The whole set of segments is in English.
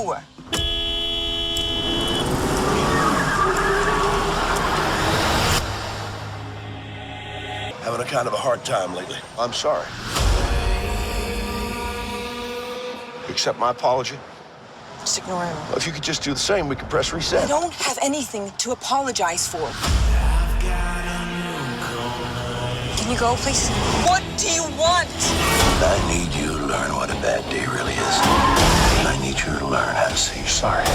you? Having a kind of a hard time lately. I'm sorry. Accept my apology? Just ignore him. Well, if you could just do the same, we could press reset. I don't have anything to apologize for. Can you go, please? What do you want? I need you to learn what a bad day really is. And I need you to learn how to say you're sorry.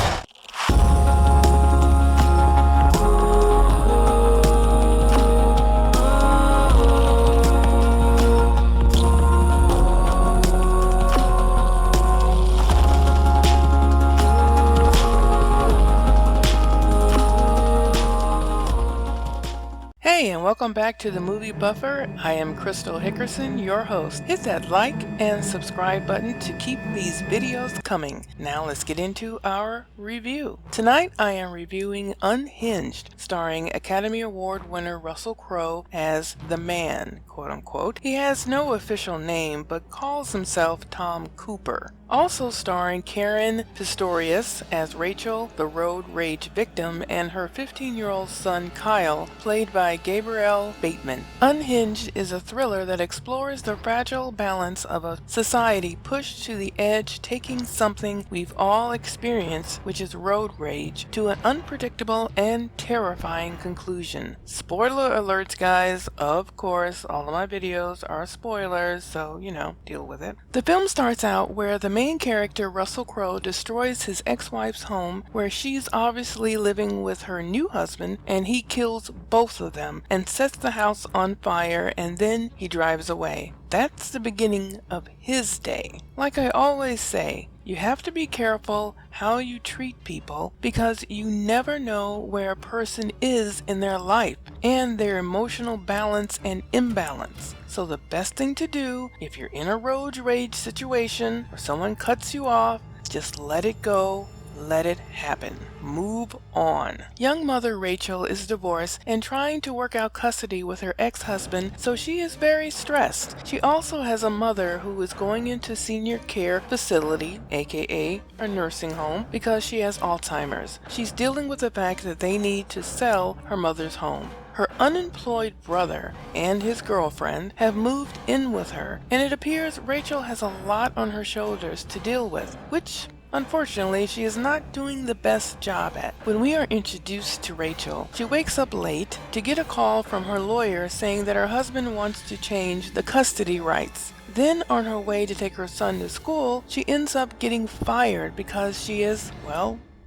Hey, and welcome back to the Movie Buffer. I am Crystal Hickerson, your host. Hit that like and subscribe button to keep these videos coming. Now let's get into our review. Tonight I am reviewing Unhinged, starring Academy Award winner Russell Crowe as the man, quote unquote. He has no official name but calls himself Tom Cooper. Also starring Caren Pistorius as Rachel, the road rage victim, and her 15-year-old son Kyle, played by Gabriel Bateman. Unhinged is a thriller that explores the fragile balance of a society pushed to the edge, taking something we've all experienced, which is road rage, to an unpredictable and terrifying conclusion. Spoiler alerts, guys. Of course, all of my videos are spoilers, so, deal with it. The film starts out where the main character, Russell Crowe, destroys his ex-wife's home where she's obviously living with her new husband, and he kills both of them and sets the house on fire, and then he drives away. That's the beginning of his day. Like I always say, you have to be careful how you treat people because you never know where a person is in their life and their emotional balance and imbalance. So the best thing to do if you're in a road rage situation or someone cuts you off, just let it go. Let it happen. Move on. Young mother Rachel is divorced and trying to work out custody with her ex-husband, so she is very stressed. She also has a mother who is going into senior care facility, aka a nursing home, because she has Alzheimer's. She's dealing with the fact that they need to sell her mother's home. Her unemployed brother and his girlfriend have moved in with her, and it appears Rachel has a lot on her shoulders to deal with, which unfortunately, she is not doing the best job at. When we are introduced to Rachel, she wakes up late to get a call from her lawyer saying that her husband wants to change the custody rights. Then on her way to take her son to school, she ends up getting fired because she is,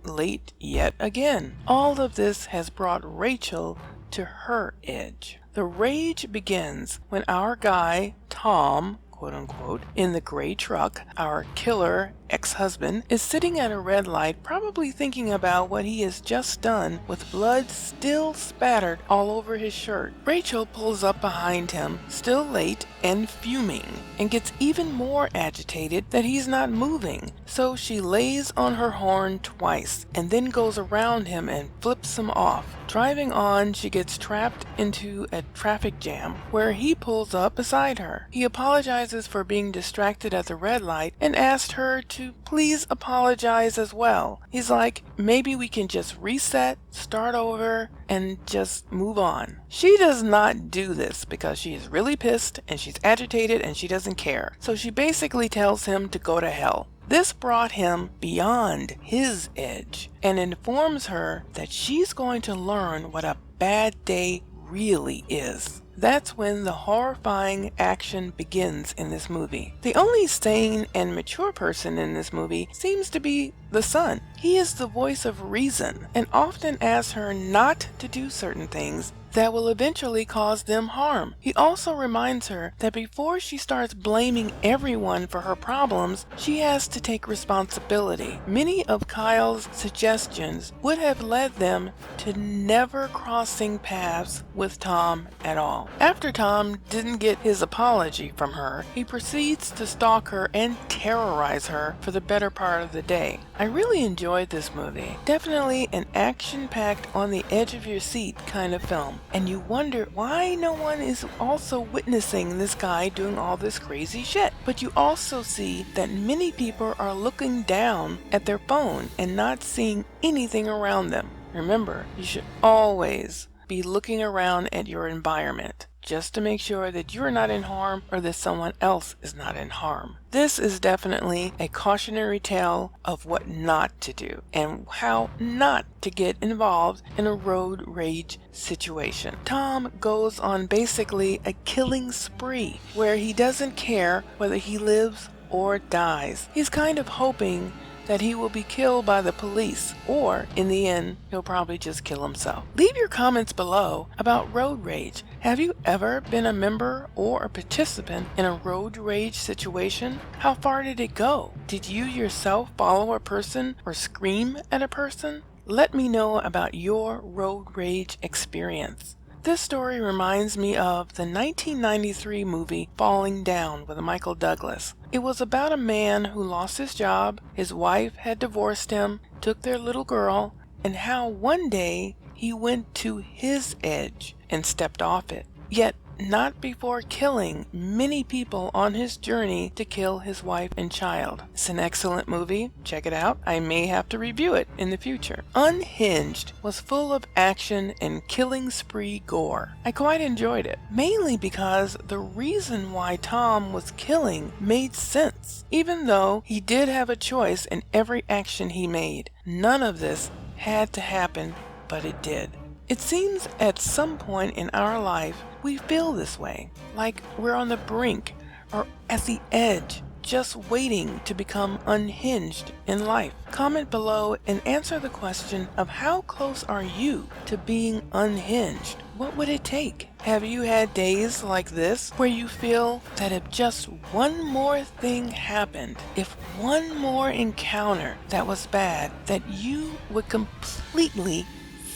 late yet again. All of this has brought Rachel to her edge. The rage begins when our guy, Tom, quote unquote, in the gray truck, our killer ex-husband, is sitting at a red light, probably thinking about what he has just done with blood still spattered all over his shirt. Rachel pulls up behind him, still late and fuming, and gets even more agitated that he's not moving. So she lays on her horn twice and then goes around him and flips him off. Driving on, she gets trapped into a traffic jam where he pulls up beside her. He apologizes for being distracted at the red light and asked her to please apologize as well. He's like, maybe we can just reset, start over, and just move on. She does not do this because she is really pissed and she's agitated and she doesn't care. So she basically tells him to go to hell. This brought him beyond his edge and informs her that she's going to learn what a bad day really is. That's when the horrifying action begins in this movie. The only sane and mature person in this movie seems to be the son. He is the voice of reason and often asks her not to do certain things that will eventually cause them harm. He also reminds her that before she starts blaming everyone for her problems, she has to take responsibility. Many of Kyle's suggestions would have led them to never crossing paths with Tom at all. After Tom didn't get his apology from her, he proceeds to stalk her and terrorize her for the better part of the day. I really enjoyed this movie. Definitely an action-packed, on the edge of your seat kind of film. And you wonder why no one is also witnessing this guy doing all this crazy shit. But you also see that many people are looking down at their phone and not seeing anything around them. Remember, you should always be looking around at your environment just to make sure that you're not in harm or that someone else is not in harm. This is definitely a cautionary tale of what not to do and how not to get involved in a road rage situation. Tom goes on basically a killing spree where he doesn't care whether he lives or dies. He's kind of hoping that he will be killed by the police, or in the end, he'll probably just kill himself. Leave your comments below about road rage. Have you ever been a member or a participant in a road rage situation? How far did it go? Did you yourself follow a person or scream at a person? Let me know about your road rage experience. This story reminds me of the 1993 movie Falling Down with Michael Douglas. It was about a man who lost his job, his wife had divorced him, took their little girl, and how one day he went to his edge and stepped off it. Yet not before killing many people on his journey to kill his wife and child. It's an excellent movie. Check it out. I may have to review it in the future. Unhinged was full of action and killing spree gore. I quite enjoyed it, mainly because the reason why Tom was killing made sense. Even though he did have a choice in every action he made, none of this had to happen, but it did. It seems at some point in our life we feel this way, like we're on the brink or at the edge, just waiting to become unhinged in life. Comment below and answer the question of how close are you to being unhinged? What would it take? Have you had days like this where you feel that if just one more thing happened, if one more encounter that was bad, that you would completely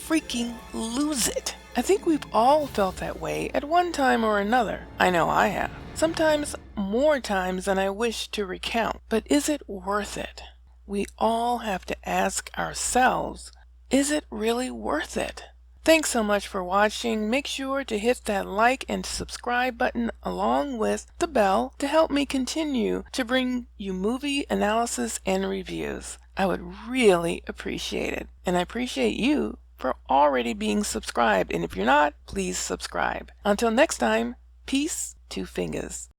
freaking lose it? I think we've all felt that way at one time or another. I know I have. Sometimes more times than I wish to recount. But is it worth it? We all have to ask ourselves, is it really worth it? Thanks so much for watching. Make sure to hit that like and subscribe button along with the bell to help me continue to bring you movie analysis and reviews. I would really appreciate it. And I appreciate you for already being subscribed, and if you're not, please subscribe. Until next time, peace, two fingers.